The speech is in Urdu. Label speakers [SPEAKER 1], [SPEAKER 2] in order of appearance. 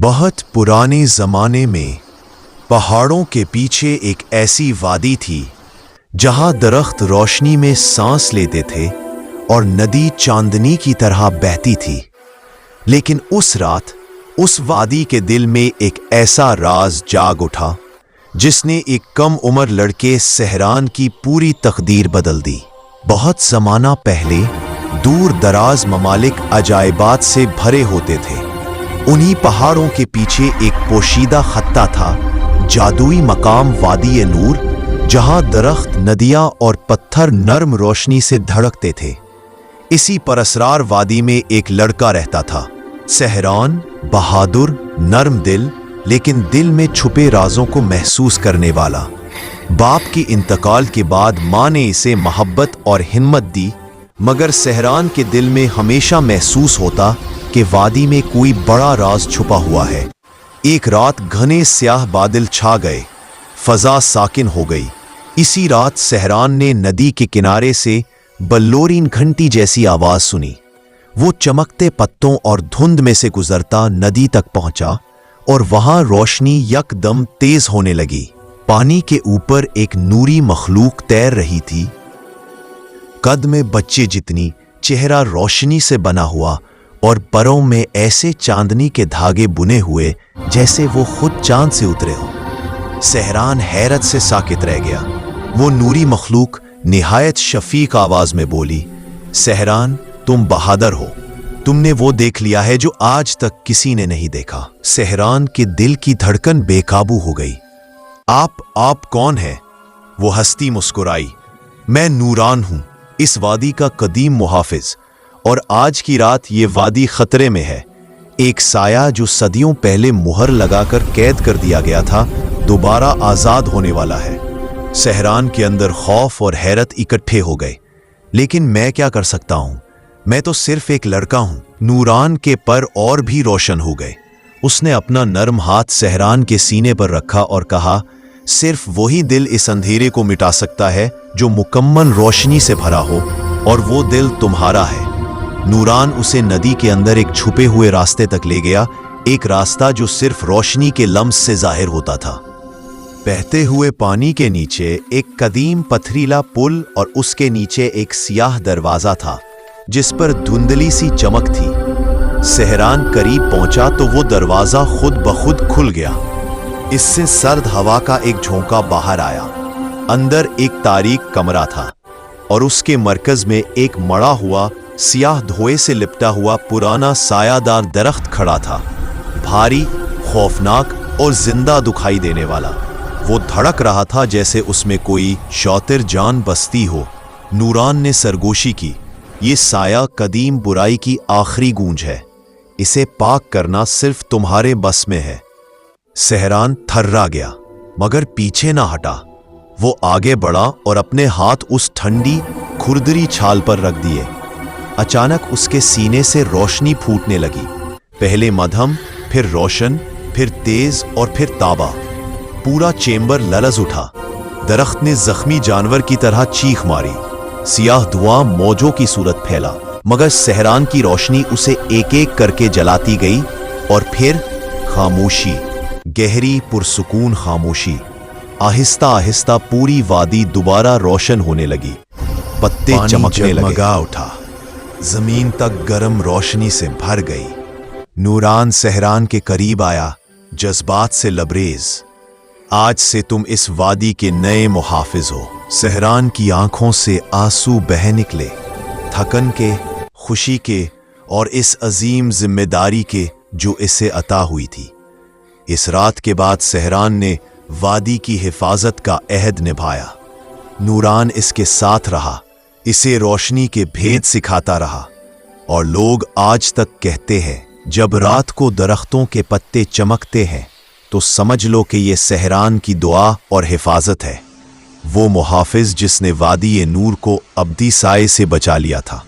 [SPEAKER 1] بہت پرانے زمانے میں پہاڑوں کے پیچھے ایک ایسی وادی تھی جہاں درخت روشنی میں سانس لیتے تھے اور ندی چاندنی کی طرح بہتی تھی۔ لیکن اس رات اس وادی کے دل میں ایک ایسا راز جاگ اٹھا جس نے ایک کم عمر لڑکے سہران کی پوری تقدیر بدل دی۔ بہت زمانہ پہلے دور دراز ممالک عجائبات سے بھرے ہوتے تھے۔ انہی پہاڑوں کے پیچھے ایک پوشیدہ خطہ تھا، جادوئی مقام وادی نور، جہاں درخت، ندیاں اور پتھر نرم روشنی سے دھڑکتے تھے۔ اسی پراسرار وادی میں ایک لڑکا رہتا تھا، سہران، بہادر، نرم دل، لیکن دل میں چھپے رازوں کو محسوس کرنے والا۔ باپ کی انتقال کے بعد ماں نے اسے محبت اور ہمت دی، مگر سہران کے دل میں ہمیشہ محسوس ہوتا کہ وادی میں کوئی بڑا راز چھپا ہوا ہے۔ ایک رات گھنے سیاہ بادل چھا گئے، فضا ساکن ہو گئی۔ اسی رات سہران نے ندی کے کنارے سے بلورین گھنٹی جیسی آواز سنی۔ وہ چمکتے پتوں اور دھند میں سے گزرتا ندی تک پہنچا اور وہاں روشنی یکدم تیز ہونے لگی۔ پانی کے اوپر ایک نوری مخلوق تیر رہی تھی، قد میں بچے جتنی، چہرہ روشنی سے بنا ہوا اور پروں میں ایسے چاندنی کے دھاگے بنے ہوئے جیسے وہ خود چاند سے اترے ہوں۔ سہران حیرت سے ساکت رہ گیا۔ وہ نوری مخلوق نہایت شفیق آواز میں بولی، سہران، تم بہادر ہو، تم نے وہ دیکھ لیا ہے جو آج تک کسی نے نہیں دیکھا۔ سہران کے دل کی دھڑکن بے قابو ہو گئی۔ آپ کون ہیں؟ وہ ہستی مسکرائی، میں نوران ہوں، اس وادی کا قدیم محافظ، اور آج کی رات یہ وادی خطرے میں ہے۔ ایک سایہ جو صدیوں پہلے مہر لگا کر قید کر دیا گیا تھا، دوبارہ آزاد ہونے والا ہے۔ سہران کے اندر خوف اور حیرت اکٹھے ہو گئے۔ لیکن میں کیا کر سکتا ہوں؟ میں تو صرف ایک لڑکا ہوں۔ نوران کے پر اور بھی روشن ہو گئے۔ اس نے اپنا نرم ہاتھ سہران کے سینے پر رکھا اور کہا، صرف وہی دل اس اندھیرے کو مٹا سکتا ہے جو مکمل روشنی سے بھرا ہو، اور وہ دل تمہارا ہے۔ نوران اسے ندی کے اندر ایک چھپے ہوئے راستے تک لے گیا، ایک راستہ جو صرف روشنی کے لمس سے ظاہر ہوتا تھا۔ بہتے ہوئے پانی کے نیچے ایک قدیم پتھریلا پل اور اس کے نیچے ایک سیاہ دروازہ تھا جس پر دھندلی سی چمک تھی۔ سہران قریب پہنچا تو وہ دروازہ خود بخود کھل گیا۔ اس سے سرد ہوا کا ایک جھونکا باہر آیا۔ اندر ایک تاریک کمرہ تھا اور اس کے مرکز میں ایک مڑا ہوا، سیاہ دھوئے سے لپٹا ہوا پرانا سایہ دار درخت کھڑا تھا، بھاری، خوفناک اور زندہ دکھائی دینے والا۔ وہ دھڑک رہا تھا جیسے اس میں کوئی شوتر جان بستی ہو۔ نوران نے سرگوشی کی، یہ سایہ قدیم برائی کی آخری گونج ہے، اسے پاک کرنا صرف تمہارے بس میں ہے۔ سہران تھرا گیا، مگر پیچھے نہ ہٹا۔ وہ آگے بڑھا اور اپنے ہاتھ اس ٹھنڈی، کھردری چھال پر رکھ دیے۔ اچانک اس کے سینے سے روشنی پھوٹنے لگی، پہلے مدھم، پھر روشن، پھر تیز اور پھر تابہ۔ پورا چیمبر لرز اٹھا۔ درخت نے زخمی جانور کی طرح چیخ ماری، سیاہ دھواں موجوں کی صورت پھیلا، مگر سہران کی روشنی اسے ایک ایک کر کے جلاتی گئی، اور پھر خاموشی، گہری پرسکون خاموشی۔ آہستہ آہستہ پوری وادی دوبارہ روشن ہونے لگی، پتے چمکنے لگے، جگمگا اٹھا، زمین تک گرم روشنی سے بھر گئی۔ نوران سہران کے قریب آیا، جذبات سے لبریز، آج سے تم اس وادی کے نئے محافظ ہو۔ سہران کی آنکھوں سے آنسو بہہ نکلے، تھکن کے، خوشی کے، اور اس عظیم ذمہ داری کے جو اسے عطا ہوئی تھی۔ اس رات کے بعد سہران نے وادی کی حفاظت کا عہد نبھایا۔ نوران اس کے ساتھ رہا، اسے روشنی کے بھید سکھاتا رہا، اور لوگ آج تک کہتے ہیں جب رات کو درختوں کے پتے چمکتے ہیں تو سمجھ لو کہ یہ سہران کی دعا اور حفاظت ہے، وہ محافظ جس نے وادی نور کو ابدی سائے سے بچا لیا تھا۔